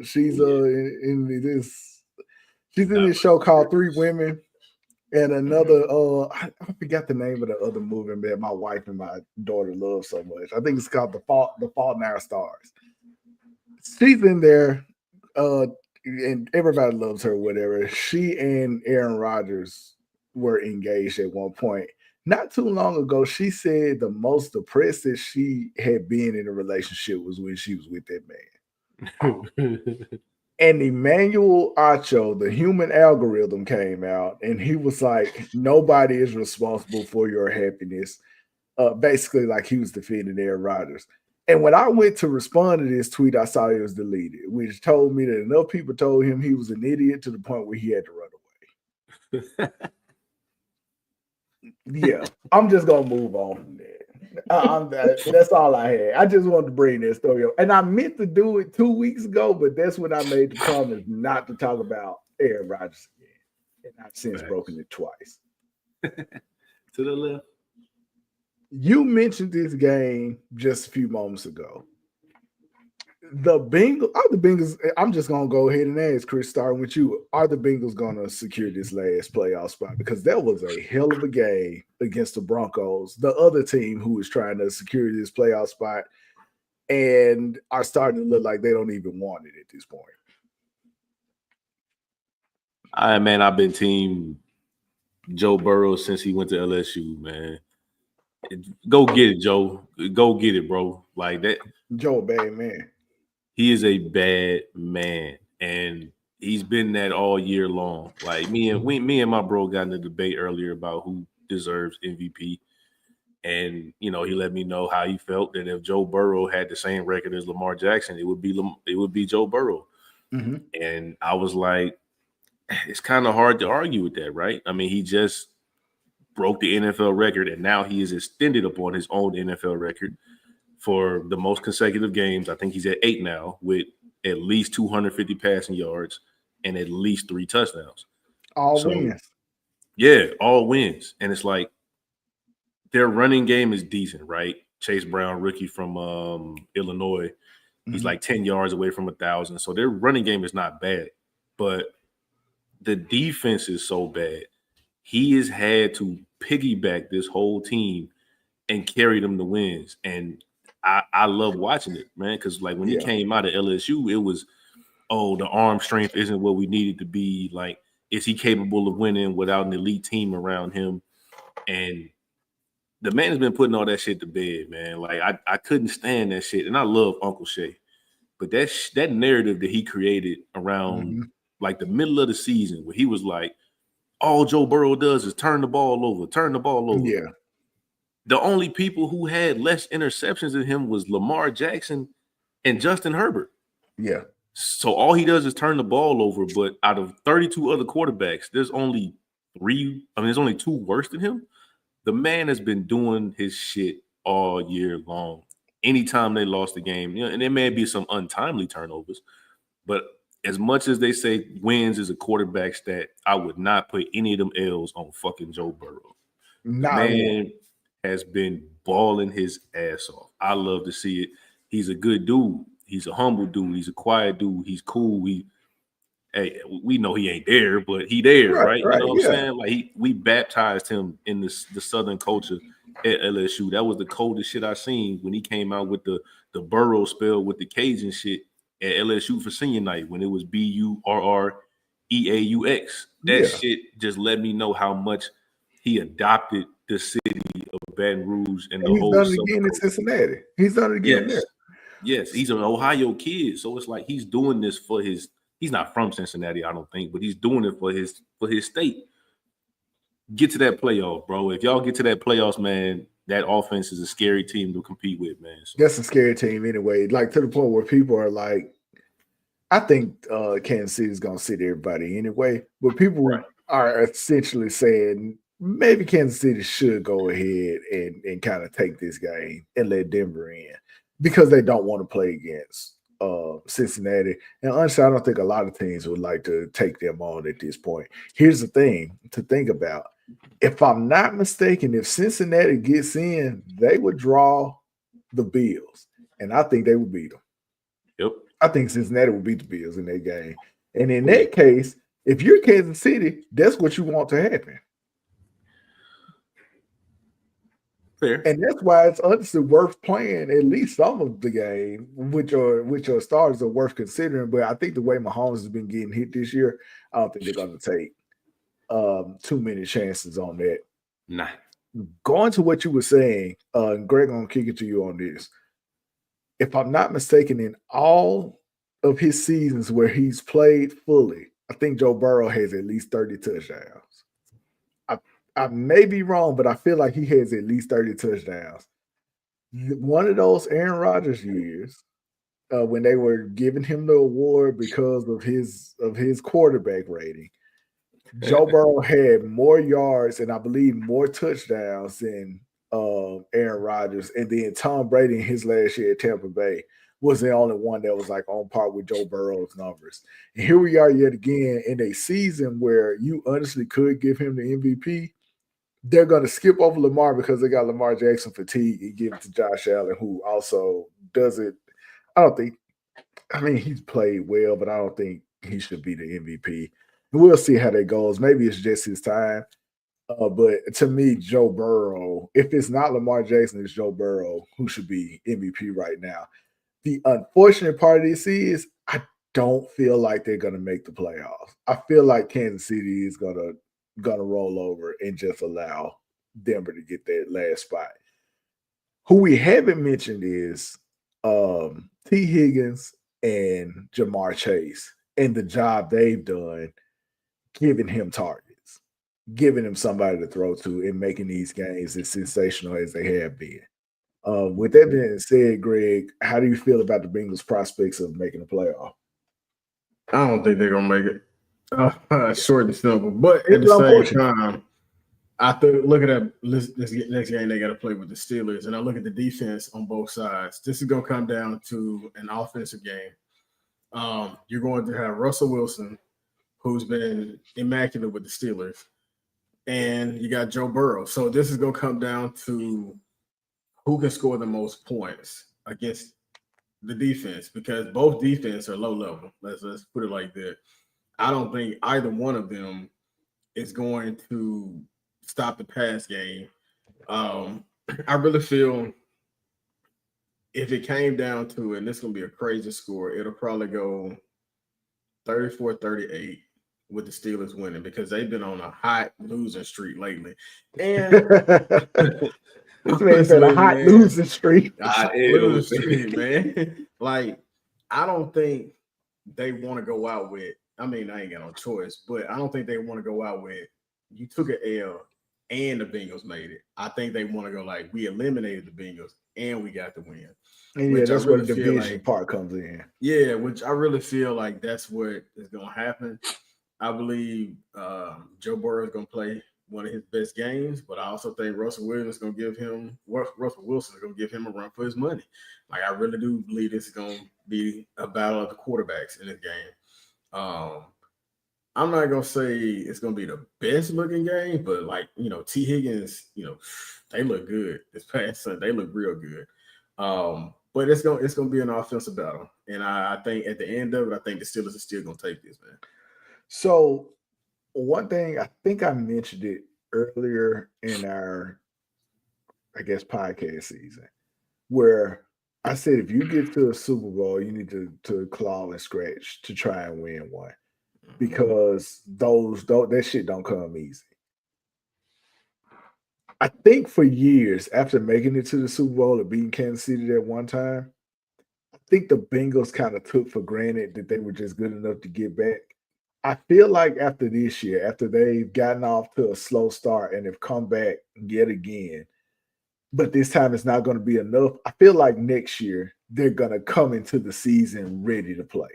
She's in this. She's in this show called Three Women, and another. I forgot the name of the other movie that my wife and my daughter love so much. I think it's called The Fault in Our Stars. She's in there. And everybody loves her, whatever. She and Aaron Rodgers were engaged at one point. Not too long ago, she said the most depressed that she had been in a relationship was when she was with that man. And Emmanuel Acho, the human algorithm, came out, and he was like, nobody is responsible for your happiness. Basically, like he was defending Aaron Rodgers. And when I went to respond to this tweet, I saw it was deleted, which told me that enough people told him he was an idiot to the point where he had to run away. Yeah, I'm just gonna move on from that. That's all I had. I just wanted to bring that story up, and I meant to do it 2 weeks ago, but that's when I made the promise not to talk about Aaron Rodgers again, and I've since broken it twice. To the left. You mentioned this game just a few moments ago. The Bengals. I'm just gonna go ahead and ask Chris, starting with you. Are the Bengals gonna secure this last playoff spot? Because that was a hell of a game against the Broncos, the other team who is trying to secure this playoff spot, and are starting to look like they don't even want it at this point. I've been team Joe Burrow since he went to LSU, man. Go get it, Joe. Go get it, bro. Like that. Joe, a bad man. He is a bad man, and he's been that all year long. Like me and my bro got in a debate earlier about who deserves MVP, and he let me know how he felt that if Joe Burrow had the same record as Lamar Jackson, it would be Joe Burrow. Mm-hmm. And I was like, it's kind of hard to argue with that, right? I mean, he just broke the NFL record, and now he is extended upon his own NFL record for the most consecutive games. I think he's at 8 now with at least 250 passing yards and at least 3 touchdowns. All wins. Yeah, all wins. And it's like their running game is decent, right? Chase Brown, rookie from Illinois, he's like 10 yards away from 1,000. So their running game is not bad, but the defense is so bad. He has had to piggyback this whole team and carry them to wins. And I love watching it, man, because like when he came out of LSU, it was, the arm strength isn't what we needed to be. Like, is he capable of winning without an elite team around him? And the man has been putting all that shit to bed, man. Like, I couldn't stand that shit. And I love Uncle Shay. But that narrative that he created around like the middle of the season where he was like, all Joe Burrow does is turn the ball over. Yeah. The only people who had less interceptions than him was Lamar Jackson and Justin Herbert. Yeah. So all he does is turn the ball over. But out of 32 other quarterbacks, there's only 2 worse than him. The man has been doing his shit all year long. Anytime they lost the game, and there may be some untimely turnovers, but as much as they say wins is a quarterback stat, I would not put any of them L's on fucking Joe Burrow. Not one. has been balling his ass off. I love to see it. He's a good dude. He's a humble dude. He's a quiet dude. He's cool. Hey, we know he ain't there, but he there, right? You know what I'm saying? Like we baptized him in the Southern culture at LSU. That was the coldest shit I seen when he came out with the Burrow spell with the Cajun shit at LSU for senior night when it was BURREAUX. That shit just let me know how much he adopted the city of Baton Rouge and the whole. He's done it again in Cincinnati. He's done it again there. Yes, he's an Ohio kid, so it's like he's doing this for his. He's not from Cincinnati, I don't think, but he's doing it for his state. Get to that playoff, bro. If y'all get to that playoffs, man, that offense is a scary team to compete with, man. So. That's a scary team anyway. Like to the point where people are like, I think Kansas City is gonna sit everybody anyway, but people are essentially saying maybe Kansas City should go ahead and kind of take this game and let Denver in because they don't want to play against Cincinnati. And honestly, I don't think a lot of teams would like to take them on at this point. Here's the thing to think about. If I'm not mistaken, if Cincinnati gets in, they would draw the Bills, and I think they would beat them. Yep. I think Cincinnati will beat the Bills in that game. And in that case, if you're Kansas City, that's what you want to happen. Fair. And that's why it's honestly worth playing at least some of the game, which are stars are worth considering. But I think the way Mahomes has been getting hit this year, I don't think they're going to take too many chances on that. Nah. Going to what you were saying, Greg, I'm going to kick it to you on this. If I'm not mistaken, in all of his seasons where he's played fully, I think Joe Burrow has at least 30 touchdowns. I may be wrong, but I feel like he has at least 30 touchdowns. One of those Aaron Rodgers years, when they were giving him the award because of his quarterback rating, Joe Burrow had more yards and I believe more touchdowns than Aaron Rodgers. And then Tom Brady in his last year at Tampa Bay was the only one that was like on par with Joe Burrow's numbers. And here we are yet again in a season where you honestly could give him the MVP. They're going to skip over Lamar because they got Lamar Jackson fatigue and give it to Josh Allen, who also does it. He's played well, but I don't think he should be the MVP. We'll see how that goes. Maybe it's just his time. But to me, Joe Burrow, if it's not Lamar Jackson, it's Joe Burrow who should be MVP right now. The unfortunate part of this is I don't feel like they're going to make the playoffs. I feel like Kansas City is going to roll over and just allow Denver to get that last spot. Who we haven't mentioned is T. Higgins and Jamar Chase and the job they've done giving him targets, giving him somebody to throw to and making these games as sensational as they have been. With that being said, Greg, how do you feel about the Bengals' prospects of making a playoff? I don't think they're going to make it. Short and simple. But at the same time, I think looking at this next game they got to play with the Steelers, and I look at the defense on both sides. This is going to come down to an offensive game. You're going to have Russell Wilson, who's been immaculate with the Steelers, and you got Joe Burrow. So this is going to come down to who can score the most points against the defense, because both defense are low level. Let's put it like that. I don't think either one of them is going to stop the pass game. I really feel if it came down to it, and this is going to be a crazy score, it'll probably go 34-38 with the Steelers winning because they've been on a hot losing streak lately. And this man said a hot losing streak. Losing streak, man. Like, I don't think they want to go out with, I ain't got no choice, but I don't think they want to go out with, you took an L and the Bengals made it. I think they want to go like, we eliminated the Bengals and we got the win. And yeah, that's where the division part comes in. Yeah, which I really feel like that's what is going to happen. I believe Joe Burrow is going to play one of his best games, but I also think Russell Wilson is going to give him a run for his money. Like, I really do believe this is going to be a battle of the quarterbacks in this game. I'm not gonna say it's gonna be the best looking game, but like T. Higgins, they look good this past Sunday. They look real good. But it's gonna be an offensive battle, and I think at the end of it, I think the Steelers are still gonna take this, man. So one thing, I think I mentioned it earlier in our, I guess, podcast season, where I said if you get to a Super Bowl, you need to claw and scratch to try and win one, because that shit don't come easy. I think for years after making it to the Super Bowl and beating Kansas City that one time, I think the Bengals kind of took for granted that they were just good enough to get back. I feel like after this year, after they've gotten off to a slow start and have come back yet again, but this time it's not going to be enough. I feel like next year they're going to come into the season ready to play.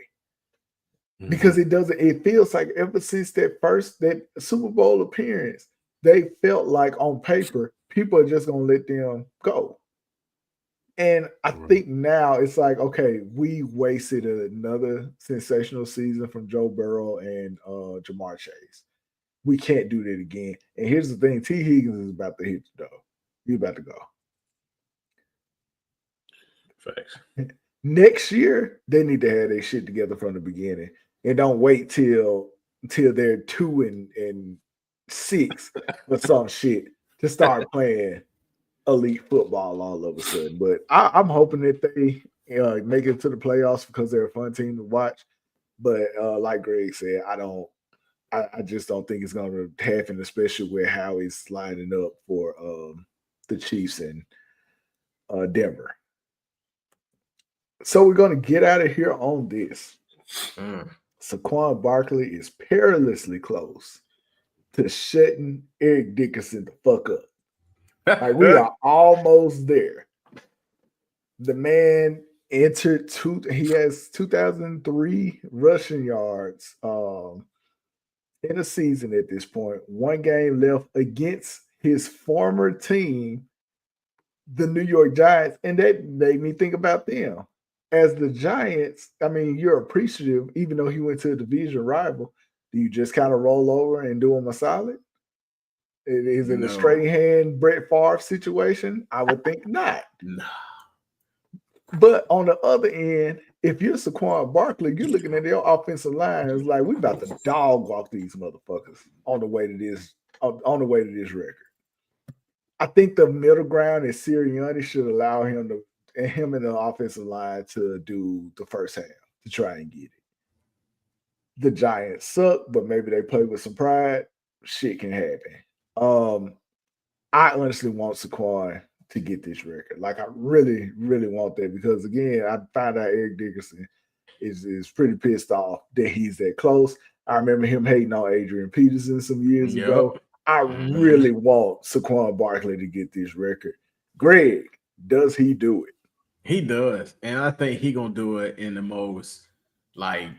Because it feels like ever since that Super Bowl appearance, they felt like on paper, people are just going to let them go. And I think now it's like, okay, we wasted another sensational season from Joe Burrow and Jamar Chase. We can't do that again. And here's the thing, T. Higgins is about to hit the door. He's about to go. Facts. Next year, they need to have their shit together from the beginning. And don't wait till they're 2-6 or some shit to start playing elite football all of a sudden. But I'm hoping that they make it to the playoffs because they're a fun team to watch. But like Greg said, I just don't think it's going to happen, especially with how he's lining up for the Chiefs and Denver. So we're going to get out of here on this. Saquon Barkley is perilously close to shutting Eric Dickerson the fuck up. Like, we are almost there. The man entered he has 2,003 rushing yards in a season at this point. One game left against his former team, the New York Giants, and that made me think about them. As the Giants, I mean, you're appreciative, even though he went to a division rival. Do you just kind of roll over and do him a solid? Is it a straight hand Brett Favre situation? I would think not. No. But on the other end, if you're Saquon Barkley, you're looking at their offensive line. It's like, we about to dog walk these motherfuckers on the way to this record. I think the middle ground is Sirianni should allow him and the offensive line to do the first half to try and get it. The Giants suck, but maybe they play with some pride. Shit can happen. I honestly want Saquon to get this record. Like, I really, really want that, because again, I found out Eric Dickerson is pretty pissed off that he's that close. I remember him hating on Adrian Peterson some years ago. I really want Saquon Barkley to get this record. Greg, does he do it? He does. And I think he going to do it in the most, like,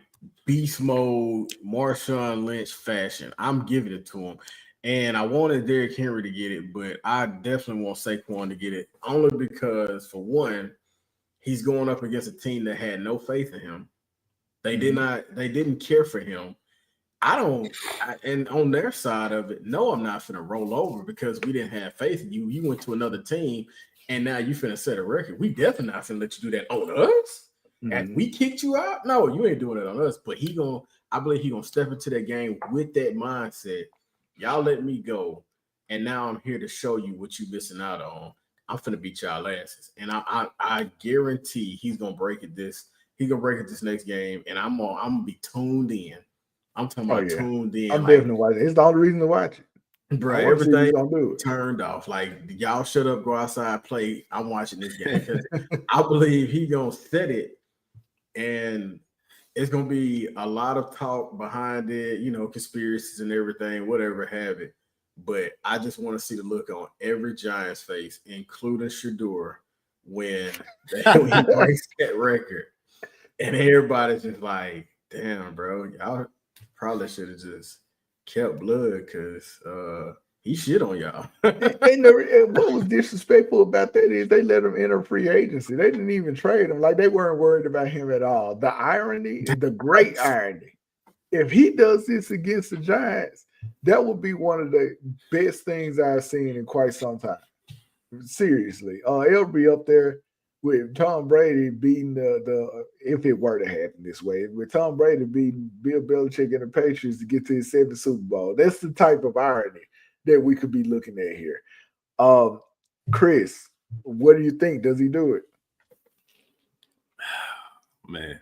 beast mode, Marshawn Lynch fashion. I'm giving it to him. And I wanted Derrick Henry to get it, but I definitely want Saquon to get it, only because, for one, he's going up against a team that had no faith in him. They didn't care for him. And on their side of it, no, I'm not finna roll over because we didn't have faith in you. You went to another team, and now you finna set a record. We definitely not finna let you do that on us. And we kicked you out? No, you ain't doing it on us. But I believe he gonna step into that game with that mindset. Y'all let me go, and now I'm here to show you what you missing out on. I'm finna beat y'all asses, and I guarantee he's gonna break it this. He's gonna break it this next game, and I'm gonna be tuned in. I'm talking about tuned in. I'm definitely watching. It's the only reason to watch it, bro. Everything turned off. Like, y'all shut up, go outside, play. I'm watching this game because I believe he gonna set it, and it's gonna be a lot of talk behind it, conspiracies and everything, whatever have it. But I just want to see the look on every Giants face, including Shador, when he breaks that record. And everybody's just like, damn, bro, y'all probably should have just kept blood, because he shit on y'all. And what was disrespectful about that is they let him enter free agency. They didn't even trade him. Like, they weren't worried about him at all. The irony, the great irony, if he does this against the Giants, that would be one of the best things I've seen in quite some time. Seriously, it'll be up there with Tom Brady beating the if it were to happen this way, with Tom Brady beating Bill Belichick and the Patriots to get to his 7th Super Bowl. That's the type of irony that we could be looking at here. Chris, what do you think? Does he do it? Man,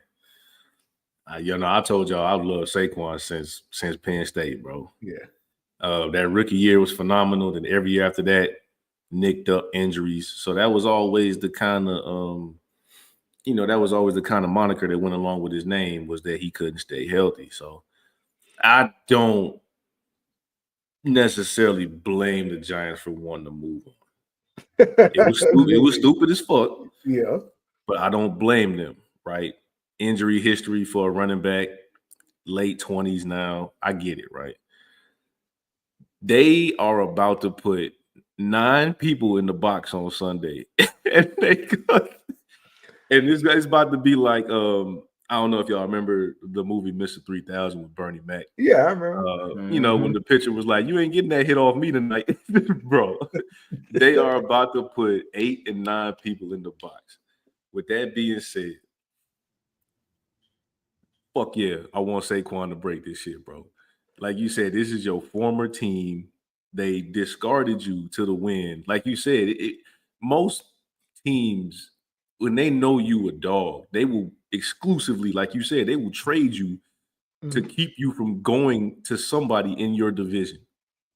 I told y'all I've loved Saquon since Penn State, bro. Yeah. That rookie year was phenomenal. Then every year after that, nicked up injuries. So that was always the kind of moniker that went along with his name, was that he couldn't stay healthy. So I don't necessarily blame the Giants for wanting to move on. It was stupid as fuck. Yeah. But I don't blame them, right? Injury history for a running back, late 20s now. I get it, right? They are about to put 9 people in the box on Sunday. And this guy's about to be like, I don't know if y'all remember the movie Mr. 3000 with Bernie Mac. Yeah, I remember. When the pitcher was like, "You ain't getting that hit off me tonight," bro. They are about to put 8 and 9 people in the box. With that being said, fuck yeah, I want Saquon to break this shit, bro. Like you said, this is your former team. They discarded you to the wind. Like you said, most teams, when they know you a dog, they will exclusively, like you said, they will trade you to keep you from going to somebody in your division.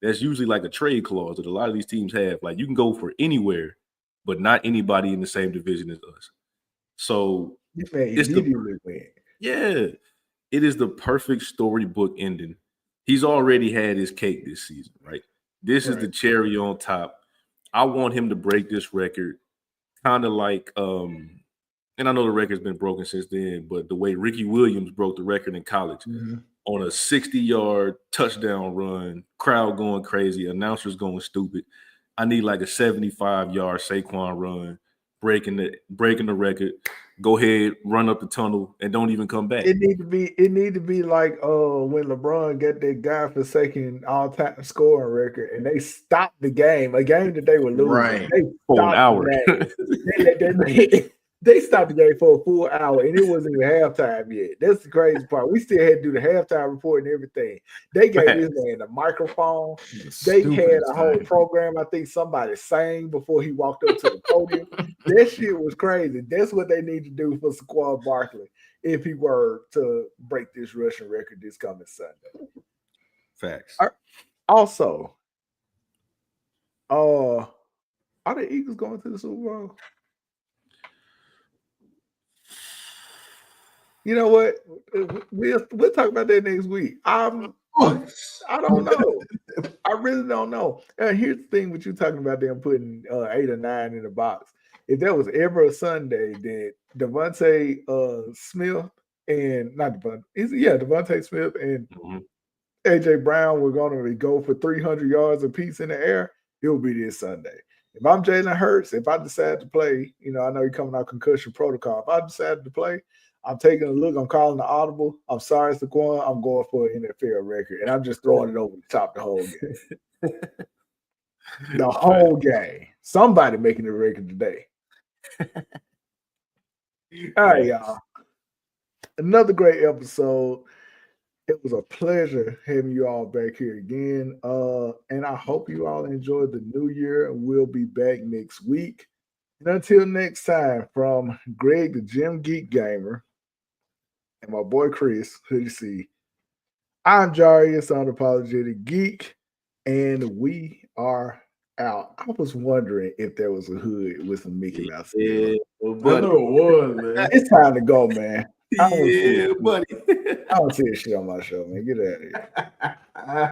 That's usually like a trade clause that a lot of these teams have. Like, you can go for anywhere, but not anybody in the same division as us. So it is the perfect storybook ending. He's already had his cake this season, right? This is the cherry on top. I want him to break this record, kind of like, and I know the record's been broken since then, but the way Ricky Williams broke the record in college on a 60-yard touchdown run, crowd going crazy, announcers going stupid. I need like a 75-yard Saquon run, breaking the record. Go ahead, run up the tunnel, and don't even come back. It need to be like when LeBron got that God-forsaken all-time scoring record, and they stopped the game, a game that they were losing. Right. They for an hour. They stopped the game for a full hour, and it wasn't even halftime yet. That's the crazy part. We still had to do the halftime report and everything. They gave this man a microphone. They had a whole program. I think somebody sang before he walked up to the podium. That shit was crazy. That's what they need to do for Saquon Barkley if he were to break this rushing record this coming Sunday. Facts. Also, are the Eagles going to the Super Bowl? You know what? We'll talk about that next week. I don't know. I really don't know. And here's the thing with you talking about them putting 8 or 9 in the box. If there was ever a Sunday that Devontae Smith and Devontae Smith and AJ Brown were going to go for 300 yards apiece in the air, it will be this Sunday. If I'm Jalen Hurts, if I decide to play, I know you're coming out concussion protocol. If I decided to play, I'm taking a look. I'm calling the audible. I'm sorry, Saquon. I'm going for an NFL record, and I'm just throwing it over the top the whole game. The whole game. Somebody making the record today. All right, y'all. Another great episode. It was a pleasure having you all back here again. And I hope you all enjoyed the new year, and we'll be back next week. And until next time, from Greg, the Gym Geek Gamer, and my boy Chris, Hoodie C, I'm Jarius, Unapologetic Geek, and we are out. I was wondering if there was a hood with some Mickey Mouse. Yeah, I know it was, man. It's time to go, man. Yeah, buddy. I don't see a shit on my show, man. Get out of here.